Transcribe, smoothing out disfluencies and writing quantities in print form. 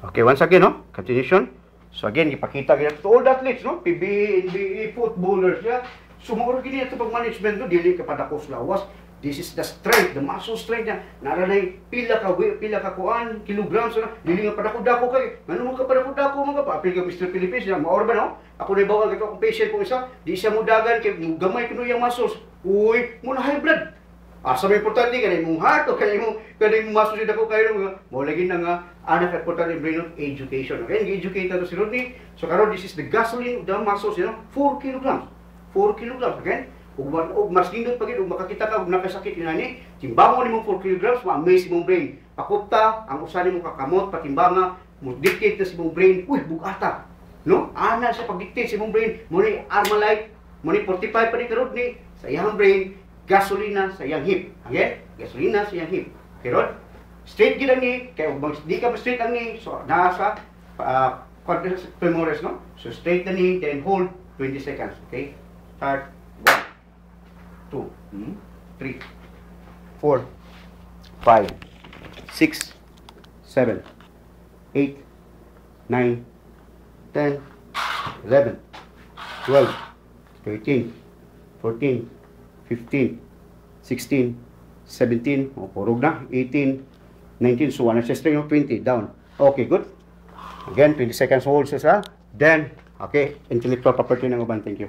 Okay, once again, no? Continuation. So again, ipakita kita to all the athletes, no? PB, NBA, footballers, yeah. Sumuro gini ito pag management, no? Dili kepada kus lawas. This is the strength, the muscle strength niya. Naranay, pila ka kuan, kilograms, no? Dili nga padako-dako kay. Ngano mo ka padako-dako mga pa? Apil ka Mr. Philippines, ya. Maor ba, no? Ako na bawal kay akong patient ko isa, di siya mudagan kay gamay kuno yang muscles. Uy, muna high blood. Asa may importante kanay mong heart o kanay mong muscles dako kayo mo lagi na nga anak importante brain of education. Okay, educate to si Rodney. So karon this is the gasoline of the muscles, you know, 4 kilograms. 4 kilograms, okay? Ug mas nindot pagid ug makakita ka ug nakasakit inani, timbang mo nimong 4 kilograms, ma-amaze imong brain. Pakupta ang usa nimo kakamot patimbanga, mo dictate na si imong brain, uy bugata. No? Ana sa pag-dictate sa imong brain, mo ni Armalite, mo ni 45 pa ni Rodney sa iyang brain. Gasolina sa iyang hip. Okay? Gasolina sa iyang hip. Okay, Rod? Straight gid ni, kaya di ka straight ang ni, so nasa quadriceps femoris, no? So straight na ni, then hold 20 seconds. Okay? Start. 1, 2, 3, 4, 5, 6, 7, 8, 9, 10, 11, 12, 13, 14, 15, 16, 17, o purog na, 18, 19, so one sa string of 20, down. Okay, good. Again, 20 seconds hold sa then, okay, intellectual property ng uban. Thank you.